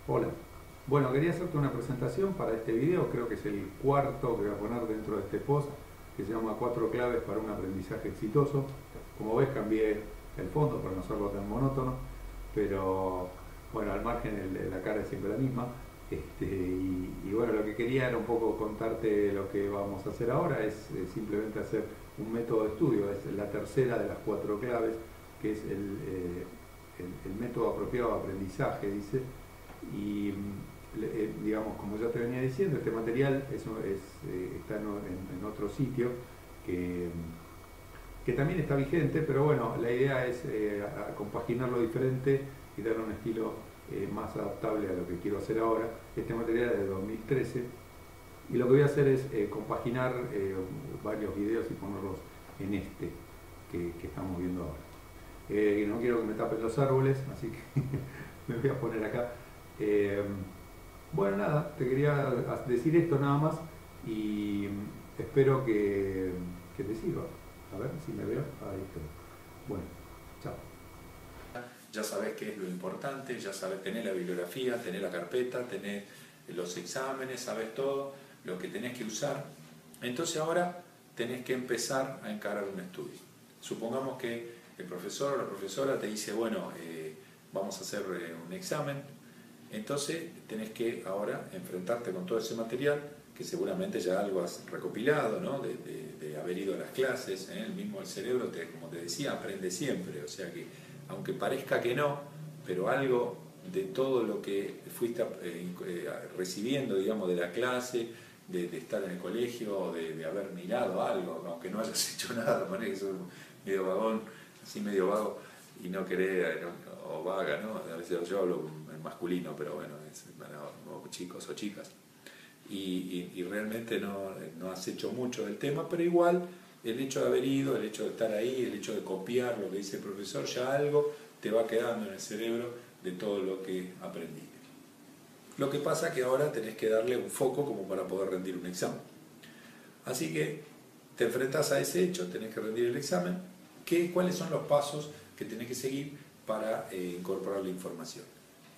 Hola. Bueno, quería hacerte una presentación para este video, creo que es el cuarto que voy a poner dentro de este post, que se llama Cuatro claves para un aprendizaje exitoso. Como ves, cambié el fondo para no hacerlo tan monótono, pero bueno, al margen la cara es siempre la misma. Y bueno, lo que quería era un poco contarte lo que vamos a hacer ahora, es simplemente hacer un método de estudio, es la tercera de las cuatro claves, que es el método apropiado de aprendizaje, dice. Y digamos, como ya te venía diciendo, este material está en otro sitio que, que también está vigente, pero bueno, la idea es compaginarlo diferente y darle un estilo más adaptable a lo que quiero hacer ahora. Este material es de 2013 y lo que voy a hacer es compaginar varios videos y ponerlos en este que estamos viendo ahora. No quiero que me tapen los árboles, así que me voy a poner acá. Eh, bueno, nada, te quería decir esto nada más y espero que te sirva. A ver si me veo. Ahí estoy. Bueno, chao. Ya sabés qué es lo importante, ya sabés, tenés la bibliografía, tenés la carpeta, tenés los exámenes, sabés todo lo que tenés que usar. Entonces ahora tenés que empezar a encarar un estudio. Supongamos que el profesor o la profesora te dice, bueno, vamos a hacer un examen, entonces tenés que ahora enfrentarte con todo ese material que seguramente ya algo has recopilado, ¿no? de haber ido a las clases, ¿eh? El mismo el cerebro, como te decía, aprende siempre, o sea que aunque parezca que no, pero algo de todo lo que fuiste recibiendo, digamos, de la clase, de estar en el colegio, de haber mirado algo, aunque no hayas hecho nada, que sos medio vagón, así medio vago, y no querer, o vaga, ¿no? A veces yo hablo en masculino, pero bueno, es para chicos o chicas. Y realmente no has hecho mucho del tema, pero igual el hecho de haber ido, el hecho de estar ahí, el hecho de copiar lo que dice el profesor, ya algo te va quedando en el cerebro de todo lo que aprendiste. Lo que pasa es que ahora tenés que darle un foco como para poder rendir un examen. Así que te enfrentás a ese hecho, tenés que rendir el examen. ¿Cuáles son los pasos que tenés que seguir para incorporar la información?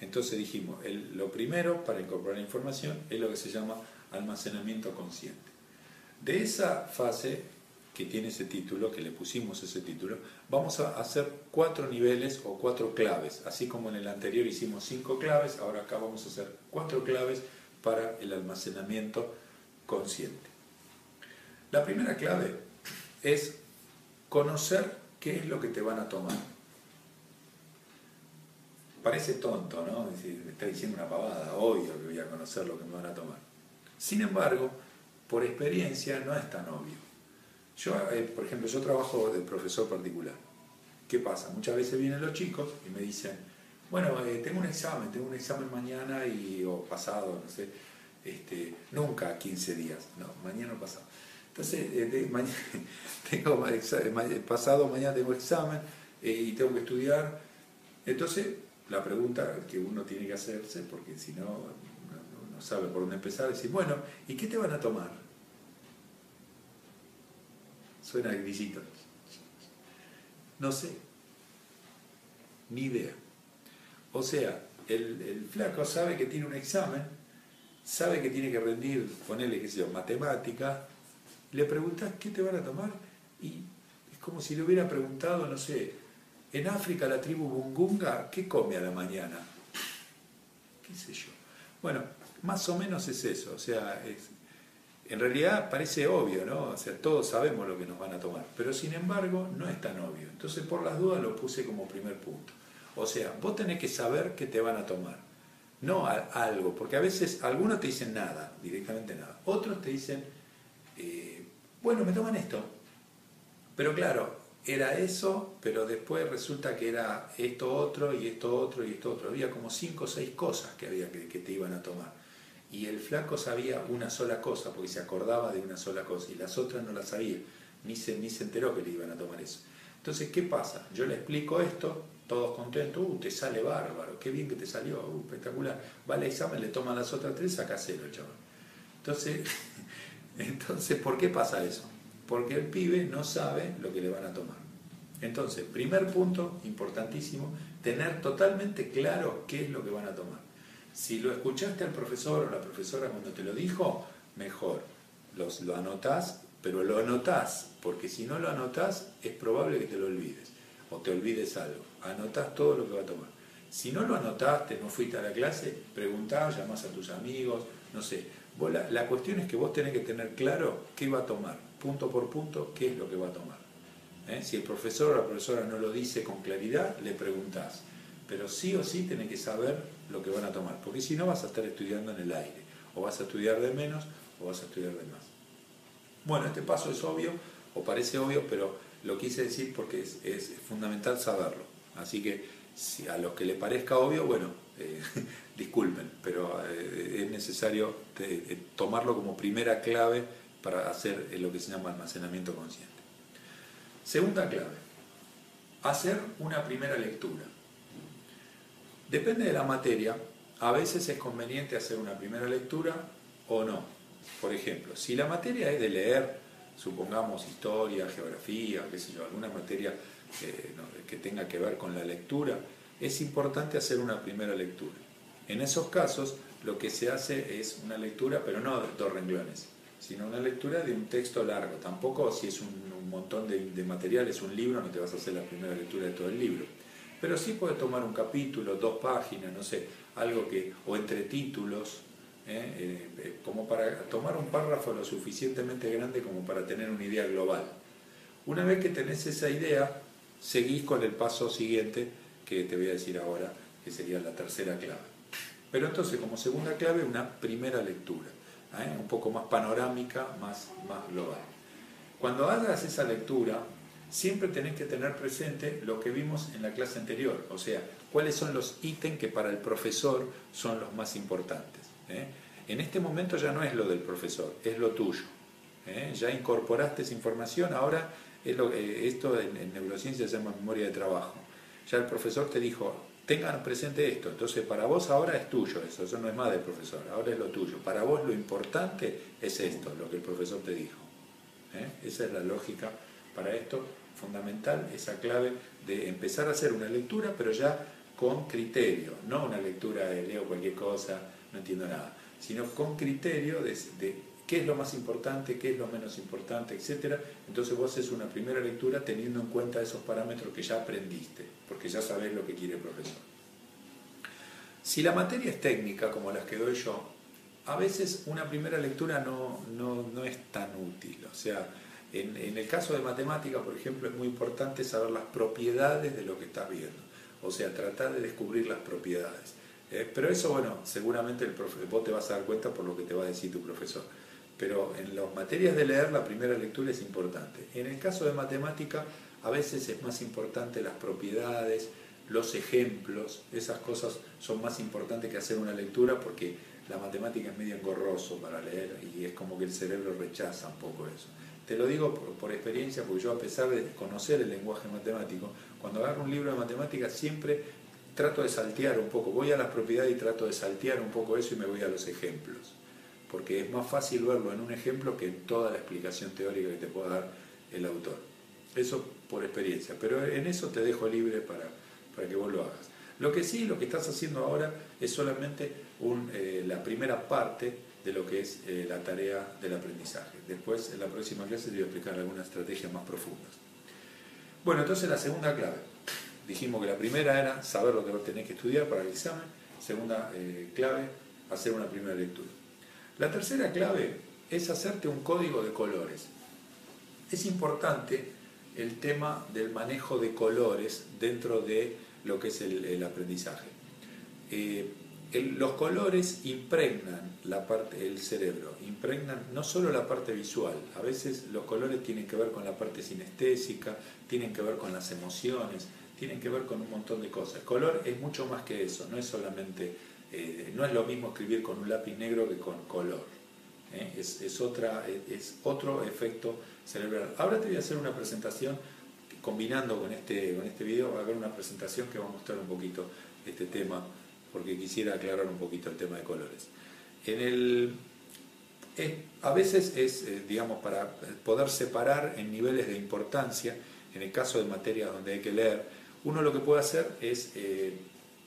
Entonces dijimos, lo primero para incorporar la información es lo que se llama almacenamiento consciente. De esa fase que tiene ese título, que le pusimos ese título, vamos a hacer 4 niveles o 4 claves. Así como en el anterior hicimos 5 claves, ahora acá vamos a hacer 4 claves para el almacenamiento consciente. La primera clave es conocer qué es lo que te van a tomar. Parece tonto, ¿no? Es decir, me está diciendo una pavada, obvio que voy a conocer lo que me van a tomar. Sin embargo, por experiencia no es tan obvio. Yo, por ejemplo, yo trabajo de profesor particular. ¿Qué pasa? Muchas veces vienen los chicos y me dicen, bueno, tengo un examen mañana o pasado, no sé, nunca 15 días, no, mañana o pasado. Entonces, pasado mañana tengo examen y tengo que estudiar. Entonces, la pregunta que uno tiene que hacerse, porque si no sabe por dónde empezar, es decir, bueno, ¿y qué te van a tomar? Suena grisito. No sé, ni idea. O sea, el flaco sabe que tiene un examen, sabe que tiene que rendir, ponerle, qué sé yo, matemática, le preguntás qué te van a tomar y es como si le hubiera preguntado, no sé, en África la tribu Bungunga, ¿qué come a la mañana? ¿Qué sé yo? Bueno, más o menos es eso, o sea, en realidad parece obvio, ¿no? O sea, todos sabemos lo que nos van a tomar, pero sin embargo no es tan obvio. Entonces por las dudas lo puse como primer punto. O sea, vos tenés que saber qué te van a tomar, no algo, porque a veces algunos te dicen nada, directamente nada. Otros te dicen, bueno, me toman esto. Pero claro, era eso, pero después resulta que era esto otro y esto otro y esto otro. Había como 5 o 6 cosas que te iban a tomar. Y el flaco sabía una sola cosa, porque se acordaba de una sola cosa, y las otras no las sabía, ni se enteró que le iban a tomar eso. Entonces, ¿qué pasa? Yo le explico esto, todos contentos, te sale bárbaro, qué bien que te salió, espectacular. Va al examen, le toman las otras 3, saca 0 el chaval. Entonces, ¿por qué pasa eso? Porque el pibe no sabe lo que le van a tomar. Entonces, primer punto, importantísimo, tener totalmente claro qué es lo que van a tomar. Si lo escuchaste al profesor o la profesora cuando te lo dijo, mejor. Lo anotás, pero lo anotás, porque si no lo anotás es probable que te lo olvides, o te olvides algo. Anotás todo lo que va a tomar. Si no lo anotaste, no fuiste a la clase, preguntás, llamás a tus amigos, no sé. La cuestión es que vos tenés que tener claro qué va a tomar, punto por punto, qué es lo que va a tomar. Si el profesor o la profesora no lo dice con claridad, le preguntás. Pero sí o sí tenés que saber lo que van a tomar, porque si no vas a estar estudiando en el aire, o vas a estudiar de menos, o vas a estudiar de más. Bueno, este paso es obvio, o parece obvio, pero lo quise decir porque es fundamental saberlo. Así que si a los que le parezca obvio, bueno, disculpen, pero es necesario tomarlo como primera clave para hacer lo que se llama almacenamiento consciente. Segunda clave, hacer una primera lectura. Depende de la materia, a veces es conveniente hacer una primera lectura o no. Por ejemplo, si la materia es de leer, supongamos historia, geografía, qué sé yo, alguna materia que tenga que ver con la lectura, es importante hacer una primera lectura. En esos casos, lo que se hace es una lectura, pero no de 2 renglones, sino una lectura de un texto largo. Tampoco si es un montón de material, es un libro, no te vas a hacer la primera lectura de todo el libro. Pero sí puedes tomar un capítulo, 2 páginas, no sé, algo o entre títulos, como para tomar un párrafo lo suficientemente grande como para tener una idea global. Una vez que tenés esa idea, seguís con el paso siguiente que te voy a decir ahora, que sería la tercera clave. Pero entonces, como segunda clave, una primera lectura, un poco más panorámica, más global. Cuando hagas esa lectura, siempre tenés que tener presente lo que vimos en la clase anterior, o sea, cuáles son los ítems que para el profesor son los más importantes. En este momento ya no es lo del profesor, es lo tuyo. Ya incorporaste esa información, ahora esto en neurociencia se llama memoria de trabajo. Ya el profesor te dijo, tengan presente esto, entonces para vos ahora es tuyo eso no es más del profesor, ahora es lo tuyo. Para vos lo importante es esto, lo que el profesor te dijo. Esa es la lógica para esto, fundamental, esa clave de empezar a hacer una lectura, pero ya con criterio, no una lectura de leo cualquier cosa, no entiendo nada, sino con criterio de qué es lo más importante, qué es lo menos importante, etc. Entonces vos haces una primera lectura teniendo en cuenta esos parámetros que ya aprendiste, porque ya sabés lo que quiere el profesor. Si la materia es técnica, como las que doy yo, a veces una primera lectura no es tan útil. O sea, en el caso de matemática, por ejemplo, es muy importante saber las propiedades de lo que estás viendo. O sea, tratar de descubrir las propiedades. Pero eso, bueno, seguramente vos te vas a dar cuenta por lo que te va a decir tu profesor. Pero en las materias de leer, la primera lectura es importante. En el caso de matemática, a veces es más importante las propiedades, los ejemplos, esas cosas son más importantes que hacer una lectura porque la matemática es medio engorroso para leer y es como que el cerebro rechaza un poco eso. Te lo digo por experiencia, porque yo a pesar de conocer el lenguaje matemático, cuando agarro un libro de matemáticas siempre trato de saltear un poco, voy a las propiedades y trato de saltear un poco eso y me voy a los ejemplos, porque es más fácil verlo en un ejemplo que en toda la explicación teórica que te pueda dar el autor. Eso por experiencia, pero en eso te dejo libre para que vos lo hagas. Lo que sí, lo que estás haciendo ahora es solamente la primera parte de lo que es la tarea del aprendizaje. Después, en la próxima clase, te voy a explicar algunas estrategias más profundas. Bueno, entonces la segunda clave. Dijimos que la primera era saber lo que vos tenés que estudiar para el examen. Segunda clave, hacer una primera lectura. La tercera clave es hacerte un código de colores. Es importante el tema del manejo de colores dentro de lo que es el aprendizaje. Los colores impregnan el cerebro, impregnan no solo la parte visual, a veces los colores tienen que ver con la parte sinestésica, tienen que ver con las emociones, tienen que ver con un montón de cosas. El color es mucho más que eso, no es solamente, no es lo mismo escribir con un lápiz negro que con color. Es otro efecto cerebral. Ahora te voy a hacer una presentación, combinando con este video, va a haber una presentación que va a mostrar un poquito este tema, porque quisiera aclarar un poquito el tema de colores. A veces es, digamos, para poder separar en niveles de importancia, en el caso de materias donde hay que leer, uno lo que puede hacer es,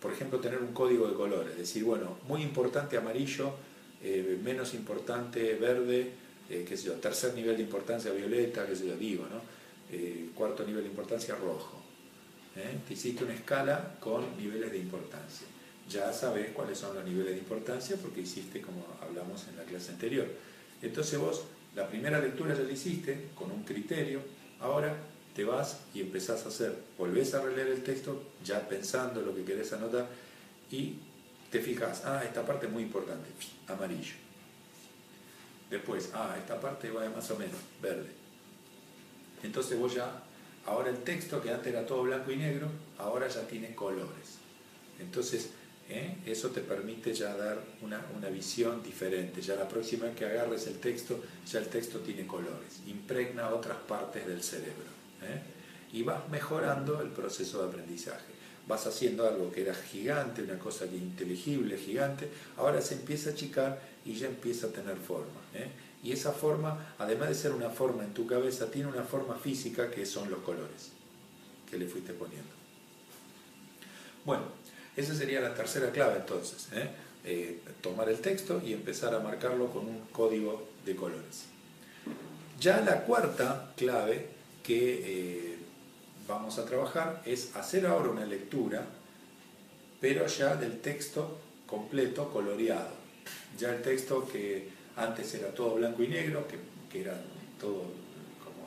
por ejemplo, tener un código de colores, decir, bueno, muy importante amarillo, menos importante verde, qué sé yo, tercer nivel de importancia violeta, qué sé yo, digo, ¿no? Cuarto nivel de importancia rojo. Te hiciste una escala con niveles de importancia. Ya sabes cuáles son los niveles de importancia porque hiciste como hablamos en la clase anterior. Entonces vos, la primera lectura ya la hiciste con un criterio, ahora te vas y empezás a hacer, volvés a releer el texto ya pensando lo que querés anotar y te fijas, esta parte es muy importante, amarillo. Después, esta parte va más o menos, verde. Entonces vos ya, ahora el texto que antes era todo blanco y negro, ahora ya tiene colores. Entonces, eso te permite ya dar una visión diferente. Ya la próxima vez que agarres el texto, ya el texto tiene colores, impregna otras partes del cerebro. Y vas mejorando el proceso de aprendizaje. Vas haciendo algo que era gigante, una cosa que inteligible, gigante, ahora se empieza a achicar y ya empieza a tener forma. Y esa forma, además de ser una forma en tu cabeza, tiene una forma física que son los colores que le fuiste poniendo. Bueno, esa sería la tercera clave entonces, tomar el texto y empezar a marcarlo con un código de colores. Ya la cuarta clave que vamos a trabajar es hacer ahora una lectura, pero ya del texto completo coloreado. Ya el texto que antes era todo blanco y negro, que era todo como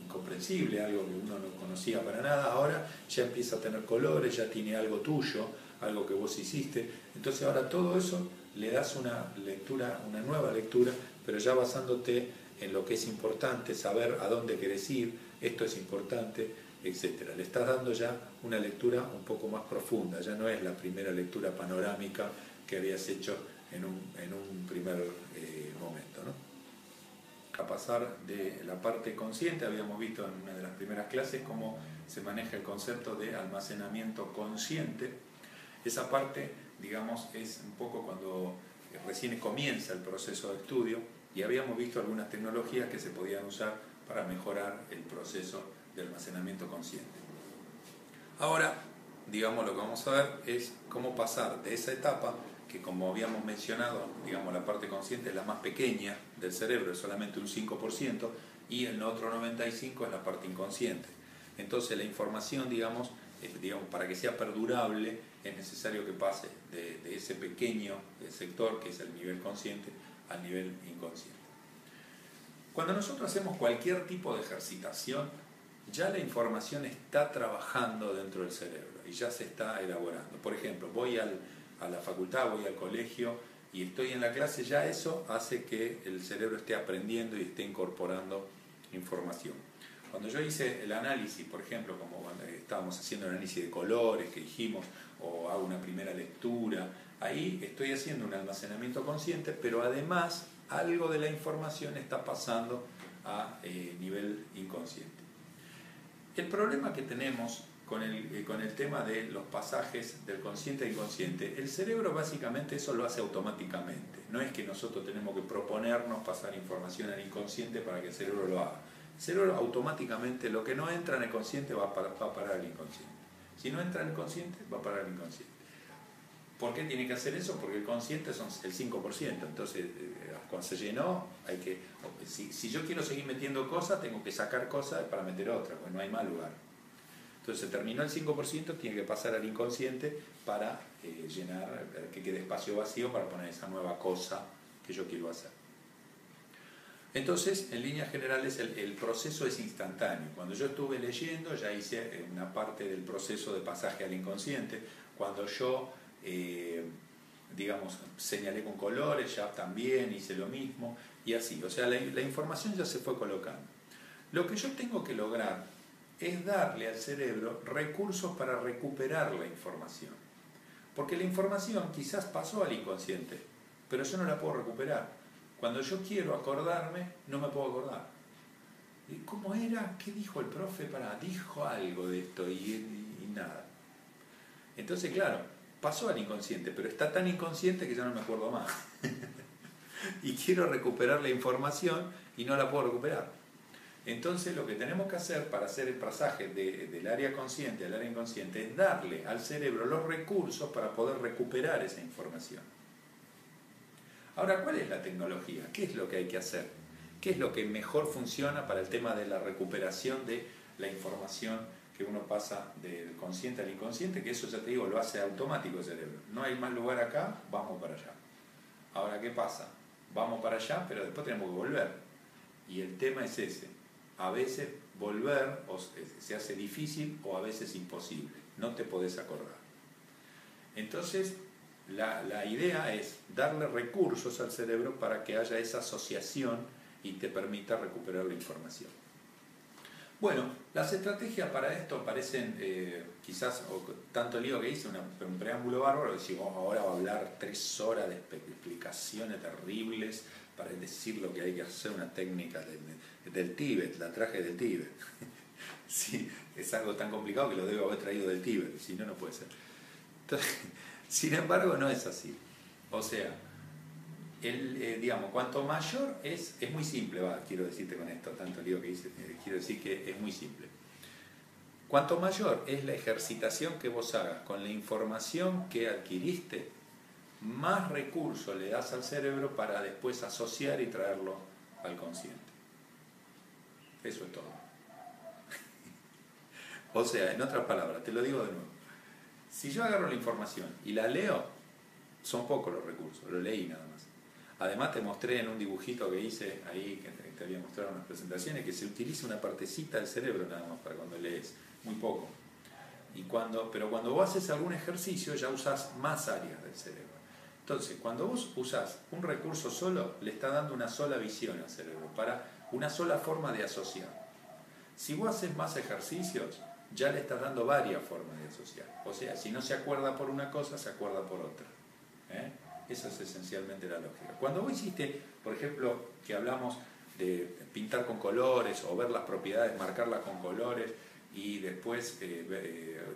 incomprensible, algo que uno no conocía para nada, ahora ya empieza a tener colores, ya tiene algo tuyo, algo que vos hiciste. Entonces ahora todo eso le das una lectura, una nueva lectura, pero ya basándote en lo que es importante, saber a dónde querés ir, esto es importante, etc. Le estás dando ya una lectura un poco más profunda, ya no es la primera lectura panorámica que habías hecho en un primer momento, ¿no? A pasar de la parte consciente, habíamos visto en una de las primeras clases cómo se maneja el concepto de almacenamiento consciente. Esa parte, digamos, es un poco cuando recién comienza el proceso de estudio y habíamos visto algunas tecnologías que se podían usar para mejorar el proceso de almacenamiento consciente. Ahora, digamos, lo que vamos a ver es cómo pasar de esa etapa, que como habíamos mencionado, digamos, la parte consciente es la más pequeña del cerebro, es solamente un 5%, y el otro 95% es la parte inconsciente. Entonces la información, digamos, para que sea perdurable, es necesario que pase de ese pequeño sector, que es el nivel consciente, al nivel inconsciente. Cuando nosotros hacemos cualquier tipo de ejercitación, ya la información está trabajando dentro del cerebro y ya se está elaborando. Por ejemplo, voy a la facultad, voy al colegio y estoy en la clase, ya eso hace que el cerebro esté aprendiendo y esté incorporando información. Cuando yo hice el análisis, por ejemplo, como cuando estábamos haciendo el análisis de colores que dijimos, o hago una primera lectura, ahí estoy haciendo un almacenamiento consciente, pero además algo de la información está pasando a nivel inconsciente. El problema que tenemos con el tema de los pasajes del consciente al inconsciente, el cerebro básicamente eso lo hace automáticamente. No es que nosotros tenemos que proponernos pasar información al inconsciente para que el cerebro lo haga. El cerebro automáticamente, lo que no entra en el consciente va a parar al inconsciente. Si no entra en el consciente, va a parar al inconsciente. ¿Por qué tiene que hacer eso? Porque el consciente son el 5%. Entonces, cuando se llenó, si yo quiero seguir metiendo cosas, tengo que sacar cosas para meter otras, pues no hay más lugar. Entonces, se terminó el 5%, tiene que pasar al inconsciente para llenar, que quede espacio vacío para poner esa nueva cosa que yo quiero hacer. Entonces, en líneas generales, el proceso es instantáneo. Cuando yo estuve leyendo, ya hice una parte del proceso de pasaje al inconsciente. Cuando yo, digamos, señalé con colores, ya también hice lo mismo, y así. O sea, la información ya se fue colocando. Lo que yo tengo que lograr es darle al cerebro recursos para recuperar la información. Porque la información quizás pasó al inconsciente, pero yo no la puedo recuperar. Cuando yo quiero acordarme, no me puedo acordar. ¿Cómo era? ¿Qué dijo el profe? Dijo algo de esto y nada. Entonces, claro, pasó al inconsciente, pero está tan inconsciente que ya no me acuerdo más. Y quiero recuperar la información y no la puedo recuperar. Entonces lo que tenemos que hacer para hacer el pasaje del área consciente al área inconsciente es darle al cerebro los recursos para poder recuperar esa información. Ahora, ¿cuál es la tecnología? ¿Qué es lo que hay que hacer? ¿Qué es lo que mejor funciona para el tema de la recuperación de la información que uno pasa del consciente al inconsciente? Que eso, ya te digo, lo hace automático el cerebro. No hay más lugar acá, vamos para allá. Ahora, ¿qué pasa? Vamos para allá, pero después tenemos que volver. Y el tema es ese. A veces volver se hace difícil o a veces imposible. No te podés acordar. Entonces, la idea es darle recursos al cerebro para que haya esa asociación y te permita recuperar la información. Bueno, las estrategias para esto parecen quizás, tanto lío que hice, un preámbulo bárbaro, decimos, ahora va a hablar 3 horas de explicaciones terribles para decir lo que hay que hacer, una técnica del Tíbet, la traje del Tíbet. Sí, es algo tan complicado que lo debo haber traído del Tíbet, si no, no puede ser. Entonces, sin embargo, no es así. O sea, digamos, cuanto mayor es muy simple, quiero decirte con esto, tanto lío que hice, quiero decir que es muy simple. Cuanto mayor es la ejercitación que vos hagas con la información que adquiriste, más recursos le das al cerebro para después asociar y traerlo al consciente. Eso es todo. O sea, en otras palabras, te lo digo de nuevo. Si yo agarro la información y la leo, son pocos los recursos, lo leí nada más. Además te mostré en un dibujito que hice ahí, que te había mostrado en unas presentaciones, que se utiliza una partecita del cerebro nada más para cuando lees, muy poco. Pero cuando vos haces algún ejercicio ya usás más áreas del cerebro. Entonces, cuando vos usás un recurso solo, le está dando una sola visión al cerebro, para una sola forma de asociar. Si vos haces más ejercicios, ya le estás dando varias formas de asociar. O sea, si no se acuerda por una cosa, se acuerda por otra. Esa es esencialmente la lógica. Cuando vos hiciste, por ejemplo, que hablamos de pintar con colores o ver las propiedades, marcarlas con colores y después,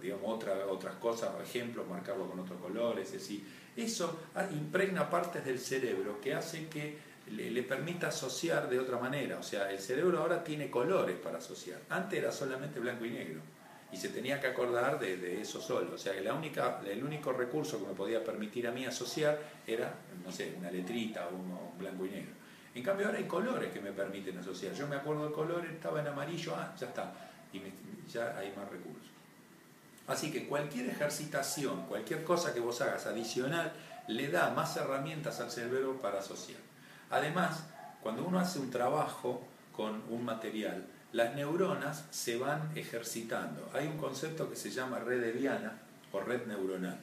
digamos, otras cosas, ejemplos, marcarlo con otros colores, es decir, eso impregna partes del cerebro que hacen que le permita asociar de otra manera. O sea, el cerebro ahora tiene colores para asociar. Antes era solamente blanco y negro. Y se tenía que acordar de eso solo. O sea, que el único recurso que me podía permitir a mí asociar era, no sé, una letrita o un blanco y negro. En cambio ahora hay colores que me permiten asociar. Yo me acuerdo del color, estaba en amarillo, ya está. Y ya hay más recursos. Así que cualquier ejercitación, cualquier cosa que vos hagas adicional, le da más herramientas al cerebro para asociar. Además, cuando uno hace un trabajo con un material, las neuronas se van ejercitando. Hay un concepto que se llama red Ediana o red neuronal.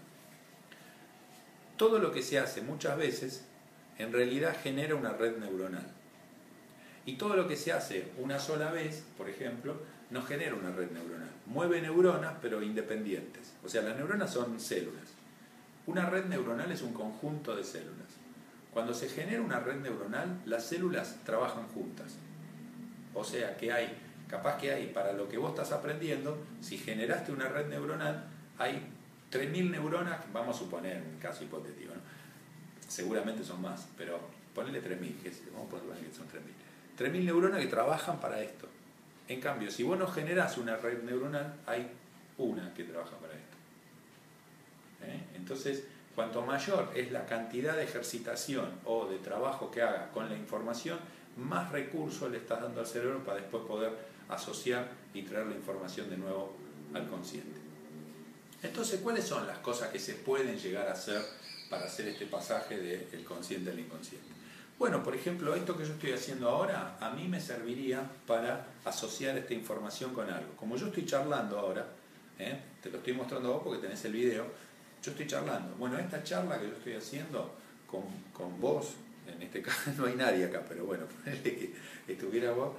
Todo lo que se hace muchas veces, en realidad genera una red neuronal. Y todo lo que se hace una sola vez, por ejemplo, no genera una red neuronal. Mueve neuronas, pero independientes. O sea, las neuronas son células. Una red neuronal es un conjunto de células. Cuando se genera una red neuronal, las células trabajan juntas. O sea que capaz que hay, para lo que vos estás aprendiendo, si generaste una red neuronal, hay 3.000 neuronas, vamos a suponer, un caso hipotético, ¿no? Seguramente son más, pero ponele 3.000, vamos a poner que son 3.000. 3.000 neuronas que trabajan para esto. En cambio, si vos no generás una red neuronal, hay una que trabaja para esto. Entonces, cuanto mayor es la cantidad de ejercitación o de trabajo que hagas con la información, más recursos le estás dando al cerebro para después poder asociar y traer la información de nuevo al consciente. Entonces, ¿cuáles son las cosas que se pueden llegar a hacer para hacer este pasaje del consciente al inconsciente? Bueno, por ejemplo, esto que yo estoy haciendo ahora, a mí me serviría para asociar esta información con algo. Como yo estoy charlando ahora, te lo estoy mostrando a vos porque tenés el video, yo estoy charlando. Bueno, esta charla que yo estoy haciendo con vos, en este caso no hay nadie acá, pero bueno, ponele que estuviera vos,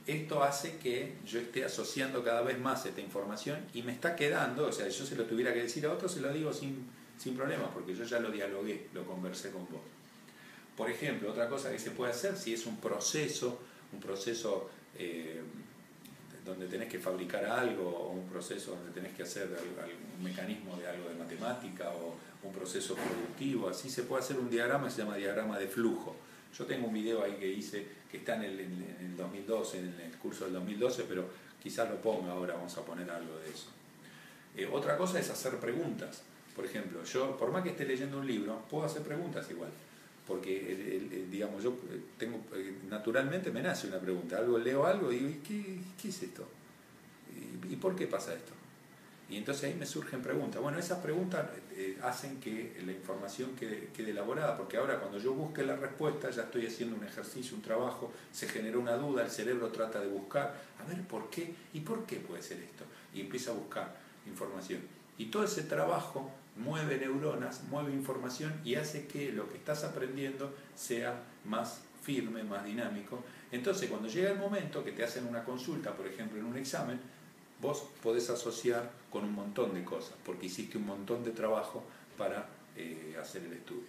esto hace que yo esté asociando cada vez más esta información y me está quedando, o sea, yo se lo tuviera que decir a otro, se lo digo sin problema, porque yo ya lo dialogué, lo conversé con vos. Por ejemplo, otra cosa que se puede hacer, si es un proceso donde tenés que fabricar algo, o un proceso donde tenés que hacer algún mecanismo de algo de matemática, o un proceso productivo, así se puede hacer un diagrama que se llama diagrama de flujo. Yo tengo un video ahí que hice, que está en el 2012, en el curso del 2012, pero quizás lo ponga ahora, vamos a poner algo de eso. Otra cosa es hacer preguntas. Por ejemplo, yo, por más que esté leyendo un libro, puedo hacer preguntas igual. Porque, digamos, yo tengo, naturalmente me nace una pregunta. Leo algo y digo, ¿qué es esto? ¿Y por qué pasa esto? Y entonces ahí me surgen preguntas. Bueno, esas preguntas hacen que la información quede elaborada, porque ahora cuando yo busque la respuesta ya estoy haciendo un ejercicio, un trabajo, se generó una duda, el cerebro trata de buscar, a ver por qué y por qué puede ser esto. Y empieza a buscar información. Y todo ese trabajo mueve neuronas, mueve información y hace que lo que estás aprendiendo sea más firme, más dinámico. Entonces cuando llega el momento que te hacen una consulta, por ejemplo en un examen, vos podés asociar con un montón de cosas, porque hiciste un montón de trabajo para hacer el estudio.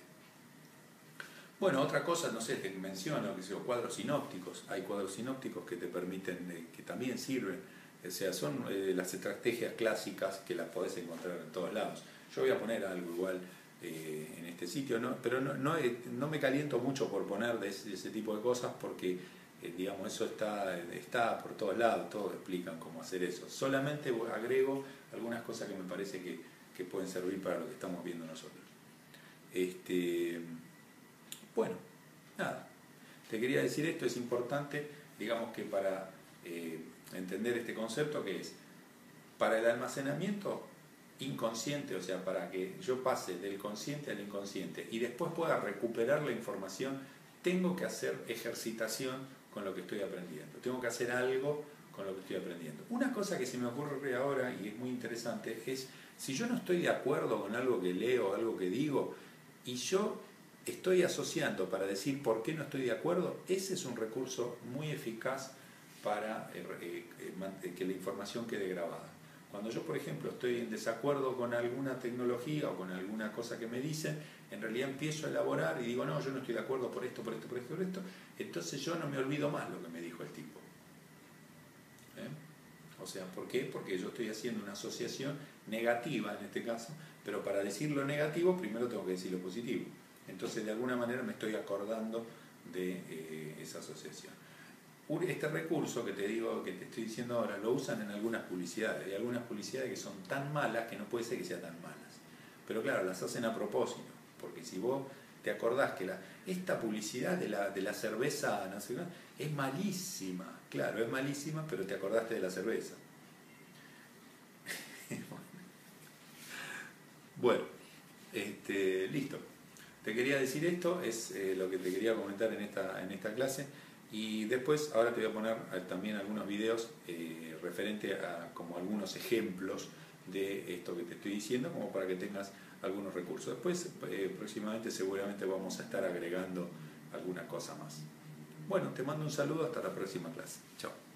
Bueno, otra cosa, no sé, te menciono, que son cuadros sinópticos. Hay cuadros sinópticos que te permiten, que también sirven. O sea, son las estrategias clásicas que las podés encontrar en todos lados. Yo voy a poner algo igual en este sitio, ¿no? Pero no me caliento mucho por poner de ese tipo de cosas porque digamos, eso está por todos lados, todos explican cómo hacer eso. Solamente agrego algunas cosas que me parece que pueden servir para lo que estamos viendo nosotros. Bueno, nada, te quería decir esto, es importante, digamos que para entender este concepto que es, para el almacenamiento inconsciente, o sea, para que yo pase del consciente al inconsciente y después pueda recuperar la información, tengo que hacer ejercitación con lo que estoy aprendiendo. Tengo que hacer algo con lo que estoy aprendiendo. Una cosa que se me ocurre ahora, y es muy interesante, es si yo no estoy de acuerdo con algo que leo, algo que digo, y yo estoy asociando para decir por qué no estoy de acuerdo, ese es un recurso muy eficaz para que la información quede grabada. Cuando yo, por ejemplo, estoy en desacuerdo con alguna tecnología o con alguna cosa que me dicen, en realidad empiezo a elaborar y digo, no, yo no estoy de acuerdo por esto, por esto, por esto, por esto, entonces yo no me olvido más lo que me dijo el tipo. O sea, ¿por qué? Porque yo estoy haciendo una asociación negativa en este caso, pero para decir lo negativo primero tengo que decir lo positivo. Entonces de alguna manera me estoy acordando de esa asociación. Este recurso que te digo, que te estoy diciendo ahora, lo usan en algunas publicidades. Hay algunas publicidades que son tan malas que no puede ser que sean tan malas. Pero claro, las hacen a propósito, porque si vos te acordás que esta publicidad de la cerveza nacional es malísima, claro, es malísima, pero te acordaste de la cerveza. Bueno, listo. Te quería decir esto, es lo que te quería comentar en esta clase. Y después, ahora te voy a poner también algunos videos referente a como algunos ejemplos de esto que te estoy diciendo, como para que tengas algunos recursos. Después, próximamente, seguramente vamos a estar agregando alguna cosa más. Bueno, te mando un saludo, hasta la próxima clase. Chao.